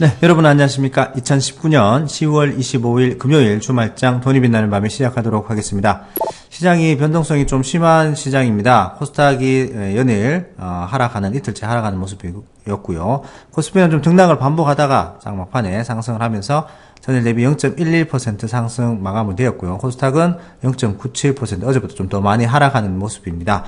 네, 여러분 안녕하십니까. 2019년 10월 25일 금요일 주말장 돈이 빛나는 밤에 시작하도록 하겠습니다. 시장이 변동성이 좀 심한 시장입니다. 코스닥이 연일 하락하는, 이틀째 하락하는 모습이었고요. 코스피는 좀 등락을 반복하다가 장막판에 상승을 하면서 전일 대비 0.11% 상승 마감이 되었고요. 코스닥은 0.97%, 어제부터 좀 더 많이 하락하는 모습입니다.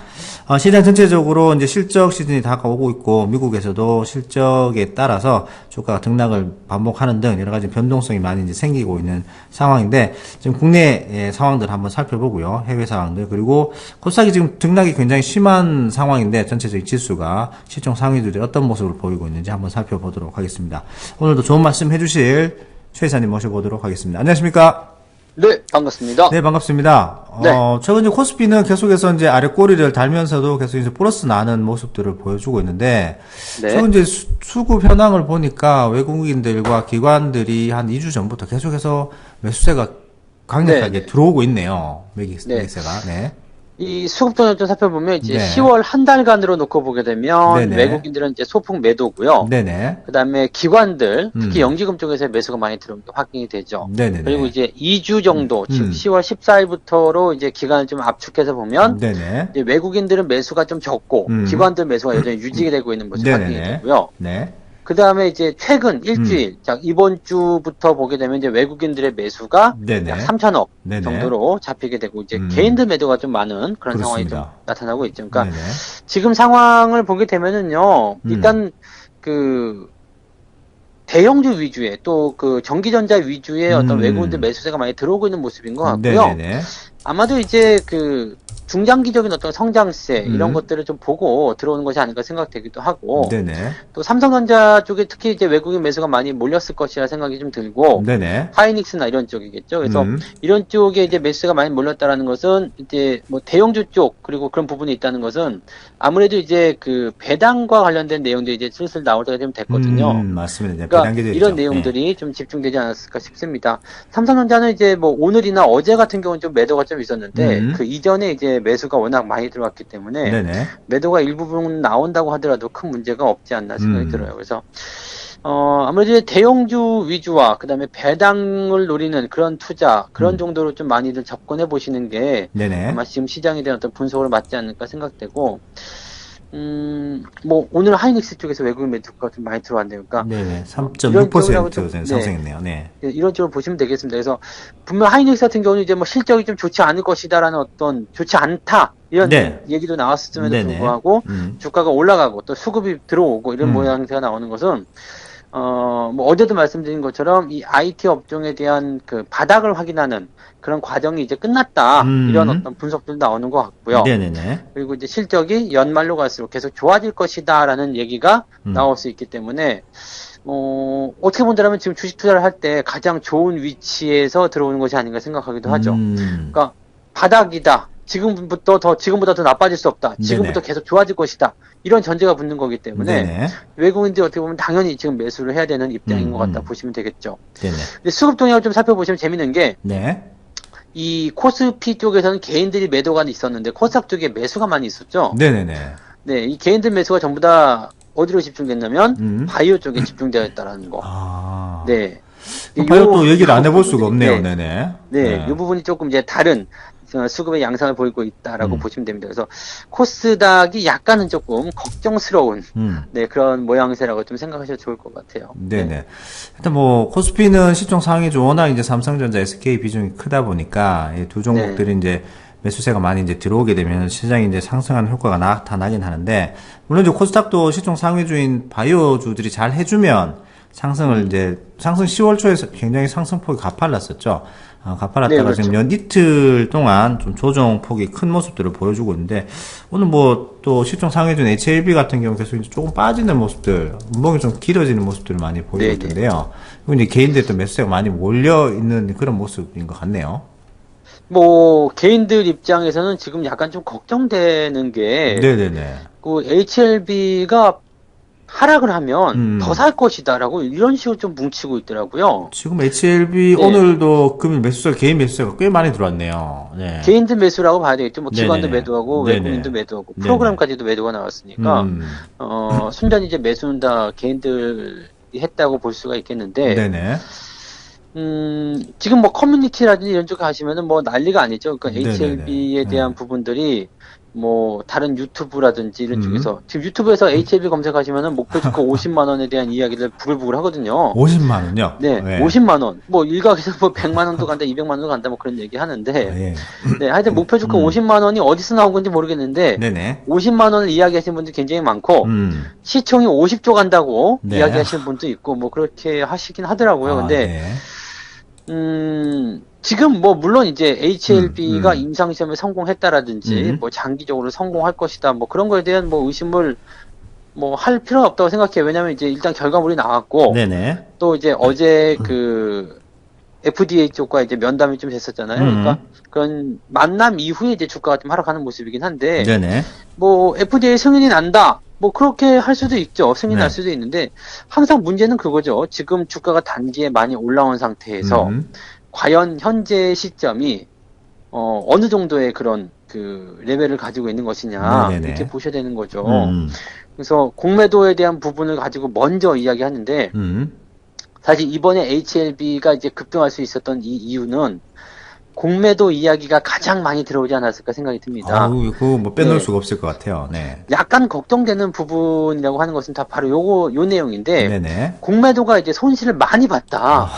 시장 전체적으로 이제 실적 시즌이 다가오고 있고, 미국에서도 실적에 따라서 주가가 등락을 반복하는 등 여러 가지 변동성이 많이 이제 생기고 있는 상황인데, 지금 국내 상황들 한번 살펴보고요. 해외 상황들, 그리고 코스닥이 지금 등락이 굉장히 심한 상황인데, 전체적인 지수가 시총 상위들이 어떤 모습을 보이고 있는지 한번 살펴보도록 하겠습니다. 오늘도 좋은 말씀 해주실 최 이사님 모셔보도록 하겠습니다. 안녕하십니까? 네, 반갑습니다. 네, 반갑습니다. 네. 최근 이제 코스피는 계속해서 이제 아래 꼬리를 달면서도 계속 이제 플러스 나는 모습들을 보여주고 있는데, 네. 최근 이제 수급 현황을 보니까 외국인들과 기관들이 한 2주 전부터 계속해서 매수세가 강력하게 네. 들어오고 있네요. 네. 매기세가. 네. 이 수급 동향 좀 살펴보면 이제 네. 10월 한 달간으로 놓고 보게 되면 네네. 외국인들은 이제 소폭 매도고요. 네네. 그다음에 기관들, 특히 연기금 쪽에서 매수가 많이 들어오는 게 확인이 되죠. 네네네. 그리고 이제 2주 정도, 즉 음. 10월 14일부터로 이제 기간을 좀 압축해서 보면 네네. 이제 외국인들은 매수가 좀 적고 기관들 매수가 여전히 유지되고 있는 모습이 확인이 네네네. 되고요. 네. 그 다음에 이제 최근 일주일, 자, 이번 주부터 보게 되면 이제 외국인들의 매수가 네네. 약 3천억 네네. 정도로 잡히게 되고, 이제 개인들 매도가 좀 많은 그런 상황이 좀 그렇습니다. 나타나고 있죠. 그러니까 네네. 지금 상황을 보게 되면은요, 일단 그 대형주 위주의 또 그 전기전자 위주의 어떤 외국인들 매수세가 많이 들어오고 있는 모습인 것 같고요. 네네네. 아마도 이제 그 중장기적인 어떤 성장세 이런 것들을 좀 보고 들어오는 것이 아닌가 생각되기도 하고, 네네. 또 삼성전자 쪽에 특히 이제 외국인 매수가 많이 몰렸을 것이라 생각이 좀 들고, 네네. 하이닉스나 이런 쪽이겠죠. 그래서 이런 쪽에 이제 매수가 많이 몰렸다라는 것은 이제 뭐 대형주 쪽 그리고 그런 부분이 있다는 것은 아무래도 이제 그 배당과 관련된 내용들이 이제 슬슬 나올 때가 좀 됐거든요. 맞습니다. 이제 그러니까 배당기들이죠. 이런 내용들이 좀 집중되지 않았을까 싶습니다. 삼성전자는 이제 뭐 오늘이나 어제 같은 경우는 좀 매도가 좀 있었는데 그 이전에 이제 매수가 워낙 많이 들어왔기 때문에 네네. 매도가 일부분 나온다고 하더라도 큰 문제가 없지 않나 생각이 들어요. 그래서 아무래도 대형주 위주와 그다음에 배당을 노리는 그런 투자 그런 정도로 좀 많이들 접근해 보시는 게 네네. 아마 지금 시장에 대한 어떤 분석으로 맞지 않을까 생각되고, 뭐 오늘 하이닉스 쪽에서 외국인 매수가 좀 많이 들어왔네요. 그러니까 네네. 이런 쪽이라고 3.6% 좀, 상승했네요. 네. 이런 쪽으로 보시면 되겠습니다. 그래서 분명 하이닉스 같은 경우는 이제 뭐 실적이 좀 좋지 않을 것이다라는 어떤 좋지 않다 이런 네. 얘기도 나왔음에도 네네. 불구하고 주가가 올라가고 또 수급이 들어오고 이런 모양새가 나오는 것은 뭐 어제도 말씀드린 것처럼 이 IT 업종에 대한 그 바닥을 확인하는 그런 과정이 이제 끝났다 이런 어떤 분석도 나오는 것 같고요. 네네네. 그리고 이제 실적이 연말로 갈수록 계속 좋아질 것이다라는 얘기가 나올 수 있기 때문에 어떻게 본다면 지금 주식 투자를 할 때 가장 좋은 위치에서 들어오는 것이 아닌가 생각하기도 하죠. 그러니까 바닥이다. 지금보다 더 나빠질 수 없다. 지금부터 네네. 계속 좋아질 것이다. 이런 전제가 붙는 거기 때문에 네네. 외국인들이 어떻게 보면 당연히 지금 매수를 해야 되는 입장인 것 같다 보시면 되겠죠. 네네. 근데 수급 동향을 좀 살펴보시면 재밌는 게, 네. 이 코스피 쪽에서는 개인들이 매도가 있었는데 코스닥 쪽에 매수가 많이 있었죠. 네네네. 네, 이 개인들 매수가 전부 다 어디로 집중됐냐면 바이오 쪽에 집중되어 있다라는 거. 아. 네. 바이오 또 얘기를 안 해볼 수가 부분들이, 없네요. 네. 네네. 네, 이 부분이 조금 이제 다른 수급의 양상을 보이고 있다라고 보시면 됩니다. 그래서 코스닥이 약간은 조금 걱정스러운 네, 그런 모양새라고 좀 생각하셔도 좋을 것 같아요. 네네. 네. 일단 뭐 코스피는 시총 상위주 워낙 이제 삼성전자, SK 비중이 크다 보니까 이 두 종목들이 이제 매수세가 많이 이제 들어오게 되면 시장이 이제 상승하는 효과가 나타나긴 하는데, 물론 이제 코스닥도 시총 상위주인 바이오주들이 잘 해주면 상승을 이제 상승 10월 초에 굉장히 상승폭이 가팔랐었죠. 가팔랐다가 네, 그렇죠. 지금 연 이틀 동안 좀 조정폭이 큰 모습들을 보여주고 있는데, 오늘 뭐 또 시총 상위준 HLB 같은 경우 계속 이제 조금 빠지는 모습들, 운봉이 좀 길어지는 모습들을 많이 보이고 네네. 있던데요. 그리고 이제 개인들 또 매수세가 많이 몰려 있는 그런 모습인 것 같네요. 뭐 개인들 입장에서는 지금 약간 좀 걱정되는 게, 네네네. 그 HLB가 하락을 하면 더 살 것이다라고 이런 식으로 좀 뭉치고 있더라고요. 지금 HLB 네. 오늘도 금일 매수세, 개인 매수세가 꽤 많이 들어왔네요. 네. 개인들 매수라고 봐야 되겠죠. 뭐 기관도 네네네. 매도하고 네네. 외국인도 매도하고 네네. 프로그램까지도 매도가 나왔으니까 음. 순전히 이제 매수는 다 개인들이 했다고 볼 수가 있겠는데 네네. 지금 뭐 커뮤니티라든지 이런 쪽 가시면은 뭐 난리가 아니죠. 그러니까 네네네. HLB에 대한 네. 부분들이 뭐 다른 유튜브라든지 이런 음. 쪽에서 지금 유튜브에서 HLB 검색하시면은 목표 주가 50만 원에 대한 이야기를 부글부글 하거든요. 50만 원요? 네, 50만 원. 뭐 일각에서 뭐 100만 원도 간다, 200만 원도 간다, 뭐 그런 얘기 하는데, 예. 네, 하여튼 목표 주가 50만 원이 어디서 나온 건지 모르겠는데, 네네. 50만 원을 이야기하시는 분들 굉장히 많고, 음. 시총이 50조 간다고 네. 이야기하시는 분도 있고, 뭐 그렇게 하시긴 하더라고요. 근데 네. 지금 뭐 물론 이제 HLB가 음. 임상시험에 성공했다라든지 뭐 장기적으로 성공할 것이다 뭐 그런 거에 대한 뭐 의심을 뭐 할 필요는 없다고 생각해요. 왜냐면 이제 일단 결과물이 나왔고 네네. 또 이제 어제 그 FDA 쪽과 이제 면담이 좀 됐었잖아요. 그러니까 그런 만남 이후에 이제 주가가 좀 하락하는 모습이긴 한데 네네. 뭐 FDA 승인이 난다. 뭐 그렇게 할 수도 있죠. 승인 네. 날 수도 있는데 항상 문제는 그거죠. 지금 주가가 단기에 많이 올라온 상태에서 과연 현재 시점이 어느 정도의 그런 그 레벨을 가지고 있는 것이냐 네네네. 이렇게 보셔야 되는 거죠. 음. 그래서 공매도에 대한 부분을 가지고 먼저 이야기하는데 사실 이번에 HLB가 이제 급등할 수 있었던 이 이유는 공매도 이야기가 가장 많이 들어오지 않았을까 생각이 듭니다. 아우, 그거 뭐 빼놓을 네. 수가 없을 것 같아요. 네. 약간 걱정되는 부분이라고 하는 것은 다 바로 요 내용인데 네네. 공매도가 이제 손실을 많이 봤다.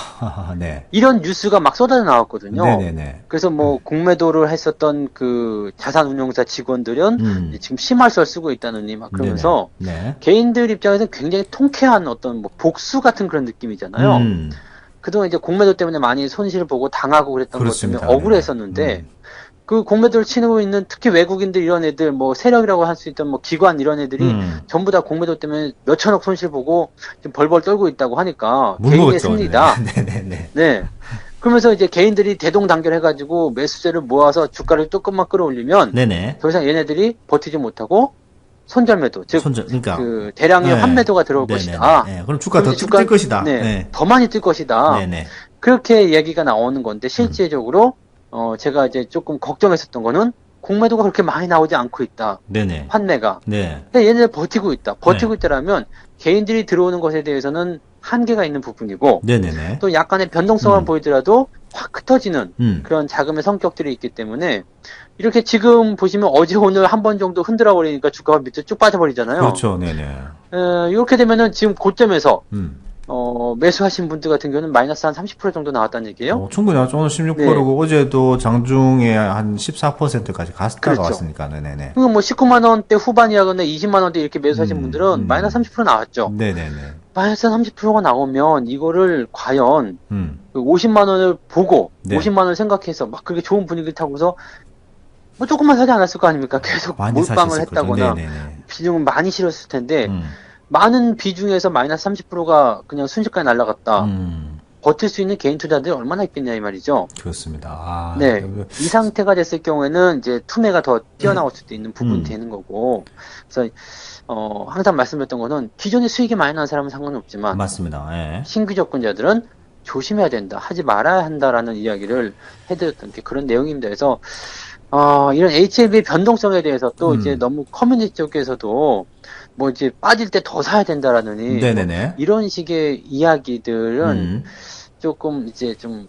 네. 이런 뉴스가 막 쏟아져 나왔거든요. 네네네. 그래서 뭐 공매도를 했었던 그 자산운용사 직원들은 이제 지금 심할서를 쓰고 있다느니 막 그러면서 네. 개인들 입장에서는 굉장히 통쾌한 어떤 뭐 복수 같은 그런 느낌이잖아요. 그동안 이제 공매도 때문에 많이 손실을 보고 당하고 그랬던 것 그렇습니다. 때문에 억울했었는데 그 공매도를 치고 있는 특히 외국인들 이런 애들 뭐 세력이라고 할 수 있던 뭐 기관 이런 애들이 전부 다 공매도 때문에 몇천억 손실 보고 지금 벌벌 떨고 있다고 하니까 물 개인의 먹었죠, 승리다. 네네네. 네. 그러면서 이제 개인들이 대동단결해가지고 매수세를 모아서 주가를 조금만 끌어올리면 네네. 더 이상 얘네들이 버티지 못하고 손절매도 즉 그러니까. 그 대량의 네. 환매도가 들어올 네네네. 것이다. 네. 그럼 주가 더 그럼 이제 뛸 것이다. 네, 네. 더 많이 뛸 것이다. 네네. 그렇게 얘기가 나오는 건데 실제적으로 제가 이제 조금 걱정했었던 거는 공매도가 그렇게 많이 나오지 않고 있다. 네네. 환매가. 네. 근데 얘네들 버티고 있다. 버티고 있다라면 개인들이 들어오는 것에 대해서는 한계가 있는 부분이고 네네네. 또 약간의 변동성만 보이더라도 확 흩어지는 그런 자금의 성격들이 있기 때문에 이렇게 지금 보시면 어제 오늘 한 번 정도 흔들어 버리니까 주가가 밑으로 쭉 빠져버리잖아요. 그렇죠. 네네. 이렇게 되면은 지금 고점에서 음. 매수하신 분들 같은 경우는 마이너스 한 30% 정도 나왔다는 얘기예요. 충분히 하죠. 오늘 16%고 어제도 장중에 한 14%까지 갔다가 그렇죠. 왔으니까. 네네네. 그럼 뭐 19만 원대 후반이라거나 20만 원대 이렇게 매수하신 분들은 마이너스 30% 나왔죠. 네네네. 마이너스 30%가 나오면 이거를 과연 그 50만 원을 보고 네. 50만 원을 생각해서 막 그렇게 좋은 분위기를 타고서 뭐 조금만 사지 않았을 거 아닙니까? 계속 많이 몰빵을 사셨을 했다거나 거죠. 네네네. 비중을 많이 실었을 텐데 많은 비중에서 마이너스 30%가 그냥 순식간에 날아갔다. 버틸 수 있는 개인 투자들이 얼마나 있겠냐 이 말이죠. 그렇습니다. 아, 네, 이 상태가 됐을 경우에는 이제 투매가 더 뛰어나올 수도 있는 부분이 되는 거고. 그래서 항상 말씀드렸던 거는 기존에 수익이 많이 나는 사람은 상관없지만 맞습니다. 예. 신규 접근자들은 조심해야 된다, 하지 말아야 한다라는 이야기를 해드렸던 게 그런 내용입니다. 그래서 이런 HLB의 변동성에 대해서 또 이제 너무 커뮤니티 쪽에서도 뭐 이제 빠질 때 더 사야 된다라느니 네네네. 뭐 이런 식의 이야기들은 조금 이제 좀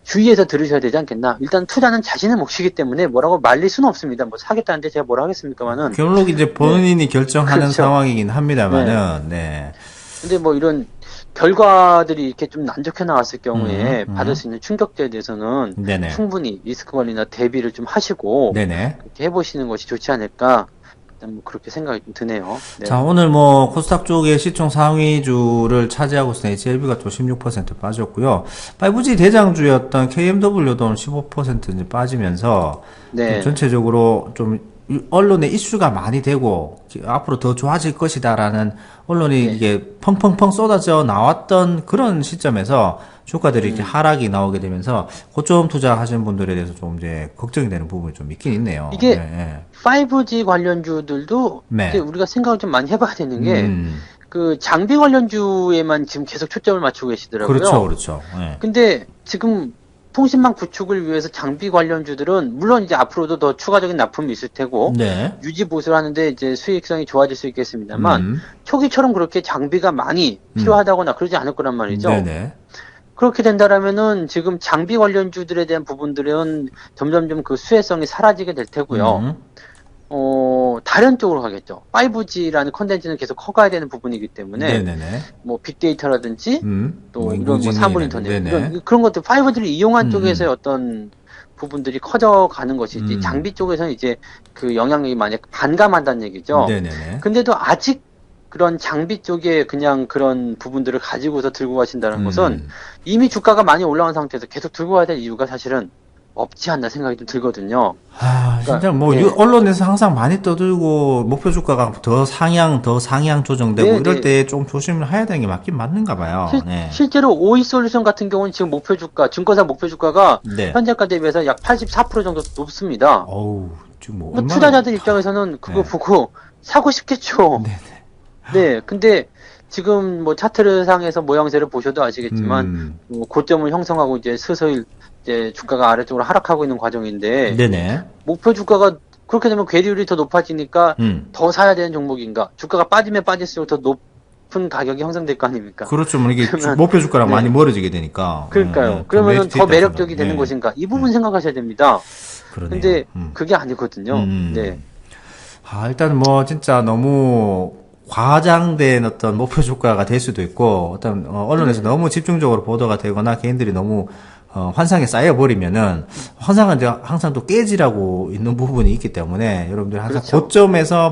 주의해서 들으셔야 되지 않겠나. 일단 투자는 자신의 몫이기 때문에 뭐라고 말릴 수는 없습니다. 뭐 사겠다는데 제가 뭐라 하겠습니까만은. 결론 이제 본인이 결정하는 그렇죠. 상황이긴 합니다만은, 네. 근데 뭐 이런 결과들이 이렇게 좀 안 좋게 나왔을 경우에 받을 수 있는 충격들에 대해서는 네네. 충분히 리스크 관리나 대비를 좀 하시고 네네. 그렇게 해보시는 것이 좋지 않을까. 일단 뭐 그렇게 생각이 좀 드네요. 네. 자, 오늘 뭐 코스닥 쪽에 시총 상위주를 차지하고 있는 HLB가 또 16% 빠졌고요. 5G 대장주였던 KMW도 오늘 15% 이제 빠지면서 네. 좀 전체적으로 좀 언론에 이슈가 많이 되고 앞으로 더 좋아질 것이다라는 언론이 네. 이게 펑펑펑 쏟아져 나왔던 그런 시점에서 주가들이 이렇게 하락이 나오게 되면서 고점 투자하시는 분들에 대해서 좀 이제 걱정이 되는 부분이 좀 있긴 있네요. 이게 네, 5G 관련주들도 네. 이제 우리가 생각을 좀 많이 해봐야 되는 게 음, 그 장비 관련주에만 지금 계속 초점을 맞추고 계시더라고요. 그렇죠, 그렇죠. 네. 근데 지금 통신망 구축을 위해서 장비 관련주들은 물론 이제 앞으로도 더 추가적인 납품이 있을 테고 네. 유지 보수를 하는데 이제 수익성이 좋아질 수 있겠습니다만 음, 초기처럼 그렇게 장비가 많이 필요하다거나 그러지 않을 거란 말이죠. 네네. 그렇게 된다라면은 지금 장비 관련주들에 대한 부분들은 점점 좀 그 수혜성이 사라지게 될 테고요. 음, 다른 쪽으로 가겠죠. 5G라는 컨텐츠는 계속 커가야 되는 부분이기 때문에 네네네. 뭐 빅데이터라든지 또 이런 뭐 인공지능이라든지, 사물 인터넷 네네. 그런 것들 5G를 이용한 음. 쪽에서의 어떤 부분들이 커져가는 것이지 음. 장비 쪽에서는 이제 그 영향력이 많이 반감한다는 얘기죠. 네네네. 근데도 아직 그런 장비 쪽에 그냥 그런 부분들을 가지고서 들고 가신다는 것은 이미 주가가 많이 올라온 상태에서 계속 들고 가야 될 이유가 사실은 없지 않나 생각이 좀 들거든요. 아, 진짜 뭐 네. 언론에서 항상 많이 떠들고 목표 주가가 더 상향 조정되고 네, 이럴 네. 때 좀 조심을 해야 되는 게 맞긴 맞는가 봐요. 네. 실제로 오이솔루션 같은 경우는 지금 목표 주가, 증권사 목표 주가가 네. 현재가 대비해서 약 84% 정도 높습니다. 어우, 지금 뭐 뭐 얼마나 투자자들 입장에서는 그거 네. 보고 사고 싶겠죠. 네네. 네, 근데 지금 뭐 차트 상에서 모양새를 보셔도 아시겠지만 뭐 고점을 형성하고 이제 서서히 이제 주가가 아래쪽으로 하락하고 있는 과정인데 네네. 목표 주가가 그렇게 되면 괴리율이 더 높아지니까 음. 더 사야 되는 종목인가? 주가가 빠지면 빠질수록 더 높은 가격이 형성될 거 아닙니까? 그렇죠. 뭐 이게 그러면- 목표 주가랑 네. 많이 멀어지게 되니까. 그러니까요. 더 그러면 메리트 더 있다 매력적이 생각. 되는 네. 것인가? 이 부분 생각하셔야 됩니다. 그러네요. 근데 그게 아니거든요. 음. 네. 아, 일단 뭐 진짜 너무 과장된 어떤 목표 주가가 될 수도 있고 어떤 언론에서 너무 집중적으로 보도가 되거나 개인들이 너무 환상에 쌓여버리면은 환상은 이제 항상 또 깨지라고 있는 부분이 있기 때문에 여러분들 항상 그렇죠. 고점에서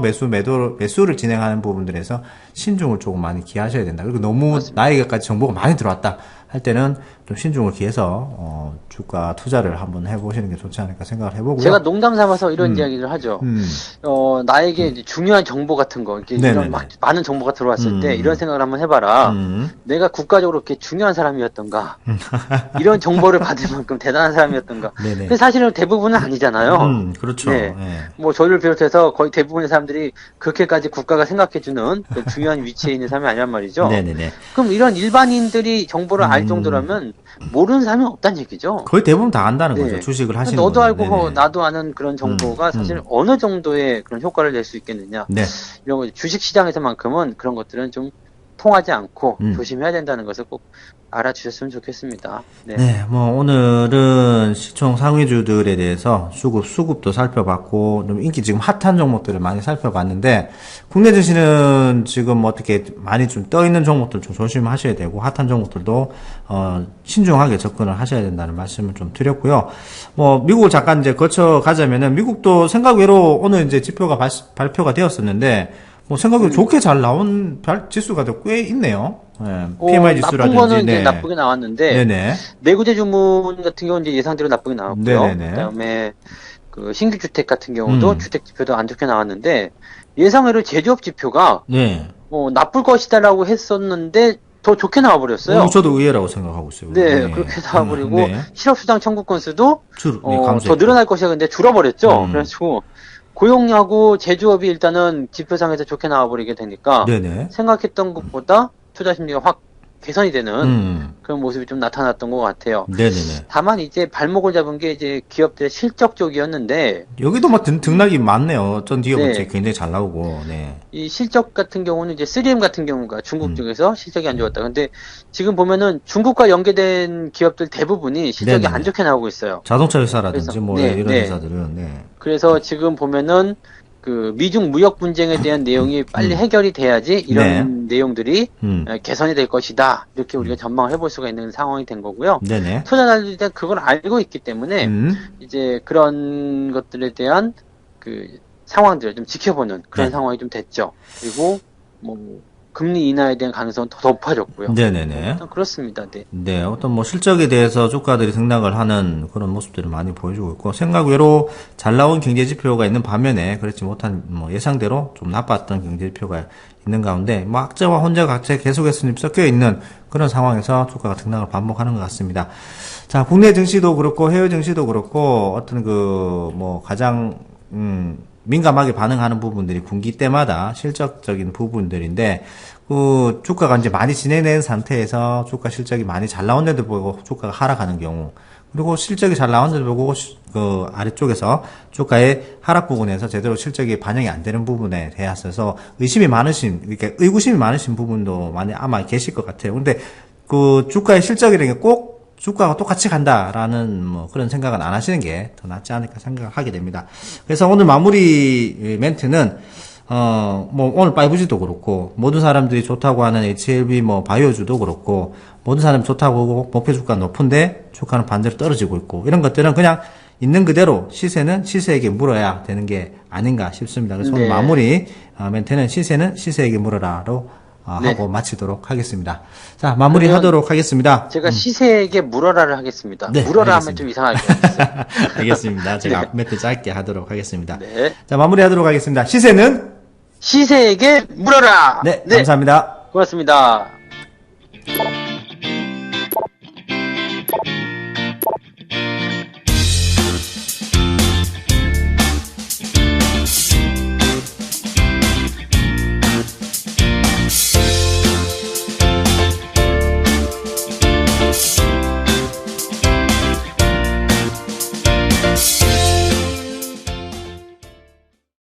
매수를 진행하는 부분들에서 신중을 조금 많이 기하셔야 된다. 그리고 너무 나에게까지 정보가 많이 들어왔다 할 때는 좀 신중을 기해서 주가 투자를 한번 해보시는 게 좋지 않을까 생각을 해보고요. 제가 농담 삼아서 이런 이야기를 하죠. 나에게 이제 중요한 정보 같은 거, 이렇게 네네네. 이런 막 많은 정보가 들어왔을 때 이런 생각을 한번 해봐라. 내가 국가적으로 이렇게 중요한 사람이었던가, 이런 정보를 받을 만큼 대단한 사람이었던가. 네네. 근데 사실은 대부분은 아니잖아요. 그렇죠. 네. 예. 뭐 저를 비롯해서 거의 대부분의 사람들이 그렇게까지 국가가 생각해주는 그 중요한 위치에 있는 사람이 아니란 말이죠. 네네네. 그럼 이런 일반인들이 정보를 알 정도라면 모르는 사람이 없다는 얘기죠. 거의 대부분 다 안다는 네. 거죠. 주식을 하시는 너도 분은. 알고 네네. 나도 아는 그런 정보가 사실 어느 정도의 그런 효과를 낼 수 있겠느냐. 네. 이런 거 주식 시장에서만큼은 그런 것들은 좀 통하지 않고 음. 조심해야 된다는 것을 꼭 알아주셨으면 좋겠습니다. 네. 네, 뭐 오늘은 시총 상위주들에 대해서 수급도 살펴봤고 좀 인기 지금 핫한 종목들을 많이 살펴봤는데 국내 증시는 지금 어떻게 많이 좀 떠 있는 종목들 좀 조심하셔야 되고 핫한 종목들도 신중하게 접근을 하셔야 된다는 말씀을 좀 드렸고요. 뭐 미국을 잠깐 이제 거쳐 가자면은 미국도 생각 외로 오늘 이제 지표가 발표가 되었었는데 뭐 생각외로 좋게 잘 나온 지수가 꽤 있네요. 네, PMI 지수라든지. 나쁜 거는 네. 이제 나쁘게 나왔는데 네네. 내구재 주문 같은 경우는 이제 예상대로 나쁘게 나왔고요. 네네네. 그다음에 그 신규 주택 같은 경우도 음. 주택 지표도 안 좋게 나왔는데 예상외로 제조업 지표가 네. 나쁠 것이다라고 했었는데 더 좋게 나와버렸어요. 저도 의외라고 생각하고 있어요. 네, 그렇게 나와버리고 네. 실업수당 청구 건수도 감소했죠. 더 늘어날 것이야 근데 줄어버렸죠. 음. 그래가지고 고용하고 제조업이 일단은 지표상에서 좋게 나와버리게 되니까 네네. 생각했던 것보다 투자 심리가 확 개선이 되는 그런 모습이 좀 나타났던 것 같아요. 네네네. 다만 이제 발목을 잡은 게 이제 기업들의 실적 쪽이었는데 여기도 뭐 등락이 많네요. 어떤 기업은 네. 굉장히 잘 나오고, 네. 이 실적 같은 경우는 이제 3M 같은 경우가 중국 쪽에서 실적이 안 좋았다. 근데 지금 보면은 중국과 연계된 기업들 대부분이 실적이 네네. 안 좋게 나오고 있어요. 자동차 회사라든지 그래서, 뭐 네, 이런 네. 회사들은, 네. 그래서 지금 보면은 그 미중 무역 분쟁에 대한 내용이 빨리 해결이 돼야지 이런 내용들이 개선이 될 것이다. 이렇게 우리가 전망을 해볼 수가 있는 상황이 된 거고요. 네네. 투자자들이 일단 그걸 알고 있기 때문에 이제 그런 것들에 대한 그 상황들을 좀 지켜보는 그런 네. 상황이 좀 됐죠. 그리고 뭐 금리 인하에 대한 가능성은 더 높아졌고요. 네네네. 일단 그렇습니다. 네. 네, 어떤 뭐 실적에 대해서 주가들이 등락을 하는 그런 모습들을 많이 보여주고 있고, 생각 외로 잘 나온 경제 지표가 있는 반면에 그렇지 못한 뭐 예상대로 좀 나빴던 경제 지표가 있는 가운데, 뭐 악재와 혼재가 각자 계속해서 좀 섞여 있는 그런 상황에서 주가가 등락을 반복하는 것 같습니다. 자, 국내 증시도 그렇고 해외 증시도 그렇고 어떤 그 뭐 가장 민감하게 반응하는 부분들이 분기 때마다 실적적인 부분들인데, 그 주가가 이제 많이 진행된 상태에서 주가 실적이 많이 잘 나온데도 불구하고 주가가 하락하는 경우, 그리고 실적이 잘 나온데도 불구하고 그 아래쪽에서 주가의 하락 부분에서 제대로 실적이 반영이 안 되는 부분에 대해서 의심이 많으신, 이렇게 의구심이 많으신 부분도 많이 아마 계실 것 같아요. 근데 그 주가의 실적이라는 게 꼭 주가가 똑같이 간다라는 뭐 그런 생각은 안 하시는 게 더 낫지 않을까 생각하게 됩니다. 그래서 오늘 마무리 멘트는 뭐 오늘 5G도 그렇고 모든 사람들이 좋다고 하는 HLB 뭐 바이오주도 그렇고 모든 사람이 좋다고 하고 목표 주가 높은데 주가는 반대로 떨어지고 있고, 이런 것들은 그냥 있는 그대로 시세는 시세에게 물어야 되는 게 아닌가 싶습니다. 그래서 오늘 네. 마무리 멘트는 시세는 시세에게 물어라로 네. 하고 마치도록 하겠습니다. 자, 마무리하도록 하겠습니다. 제가 시세에게 물어라를 하겠습니다. 네, 물어라 알겠습니다. 하면 좀 이상할 것 같아요. 알겠습니다. 제가 네. 앞 멘트 짧게 하도록 하겠습니다. 네. 자, 마무리하도록 하겠습니다. 시세는 시세에게 물어라! 네, 감사합니다. 고맙습니다.